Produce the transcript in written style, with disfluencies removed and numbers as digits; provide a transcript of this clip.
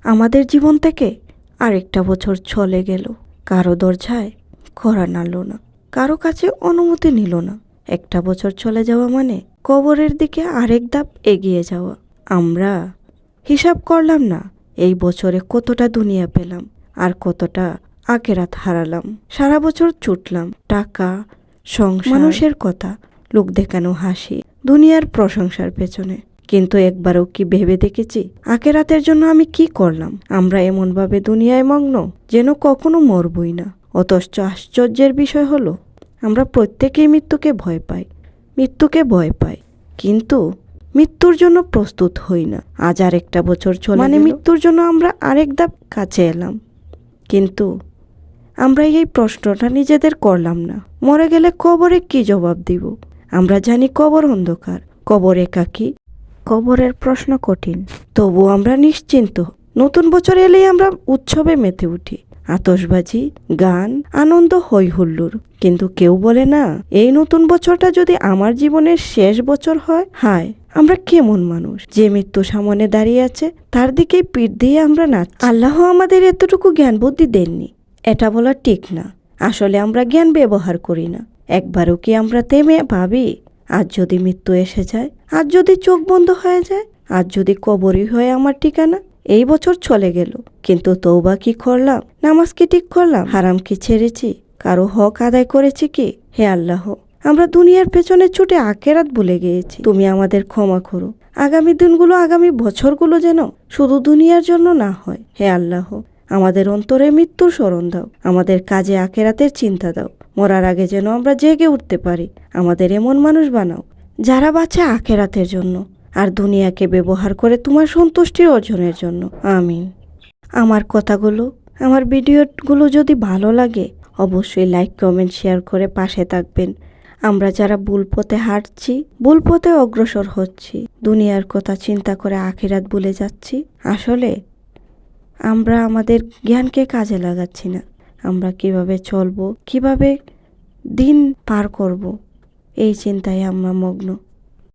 আমাদের জীবন থেকে আরেকটা বছর চলে গেল। কারো দরজায় কড়া নাড়ল না, কারো কাছে অনুমতি নিল না। একটা বছর চলে যাওয়া মানে কবরের দিকে আরেক ধাপ এগিয়ে যাওয়া। আমরা হিসাব করলাম না এই বছরে কতটা দুনিয়া পেলাম আর কতটা আখেরাত হারালাম। সারা বছর ছুটলাম টাকা, সংসার, মানুষের কথা, লোক দেখানো হাসি, দুনিয়ার প্রশংসার পেছনে। কিন্তু একবারও কি ভেবে দেখেছি আখেরাতের জন্য আমি কি করলাম? আমরা এমনভাবে দুনিয়ায় মগ্ন যেন কখনো মরবই না। অথচ আশ্চর্যের বিষয় হলো আমরা প্রত্যেকেই মৃত্যুকে ভয় পাই, কিন্তু মৃত্যুর জন্য প্রস্তুত হই না। আজ আর একটা বছর চলে মানে মৃত্যুর জন্য আমরা আরেক ধাপ কাছে এলাম, কিন্তু আমরা এই প্রশ্নটা নিজেদের করলাম না। মরে গেলে কবরে কি জবাব দিব? আমরা জানি কবর অন্ধকার, কবর একাকী, কবরের প্রশ্ন কঠিন, তবু আমরা নিশ্চিন্ত। নতুন বছর এলেই আমরা উৎসবে মেতে উঠি, আতশবাজি, গান, আনন্দ, হই হুল্লোড়। কিন্তু কেউ বলে না এই নতুন বছরটা যদি আমার জীবনের শেষ বছর হয়। হায়, আমরা কেমন মানুষ যে মৃত্যু সামনে দাঁড়িয়ে আছে তার দিকেই পিঠ দিয়ে আমরা নাচি। আল্লাহ আমাদের এতটুকু জ্ঞান বুদ্ধি দেননি এটা বলা ঠিক না। আসলে আমরা জ্ঞান ব্যবহার করি না। একবারও কি আমরা থেমে ভাবি আজ যদি মৃত্যু এসে যায়, আজ যদি চোখ বন্ধ হয়ে যায়, আজ যদি কবরই হয় আমার ঠিকানা? এই বছর চলে গেল, কিন্তু তওবা কি করলাম? নামাজ কি ঠিক করলাম? হারাম কি ছেড়েছি? কারো হক আদায় করেছি কি? হে আল্লাহ, আমরা দুনিয়ার পেছনে ছুটে আখেরাত ভুলে গিয়েছি। তুমি আমাদের ক্ষমা করো। আগামী দিনগুলো, আগামী বছরগুলো যেন শুধু দুনিয়ার জন্য না হয়। হে আল্লাহ, আমাদের অন্তরে মৃত্যুর স্মরণ দাও, আমাদের কাজে আখেরাতের চিন্তা দাও। মরার আগে যেন আমরা জেগে উঠতে পারি। আমাদের এমন মানুষ বানাও যারা বাঁচে আখেরাতের জন্য আর দুনিয়াকে ব্যবহার করে তোমার সন্তুষ্টি অর্জনের জন্য। আমিন। আমার কথাগুলো, আমার ভিডিওগুলো যদি ভালো লাগে অবশ্যই লাইক, কমেন্ট, শেয়ার করে পাশে থাকবেন। আমরা যারা ভুল পথে হাঁটছি, ভুল পথে অগ্রসর হচ্ছি, দুনিয়ার কথা চিন্তা করে আখিরাত ভুলে যাচ্ছি, আসলে আমরা আমাদের জ্ঞানকে কাজে লাগাচ্ছি না। আমরা কিভাবে চলবো, কিভাবে দিন পার করব, এই চিন্তায় আমরা মগ্ন।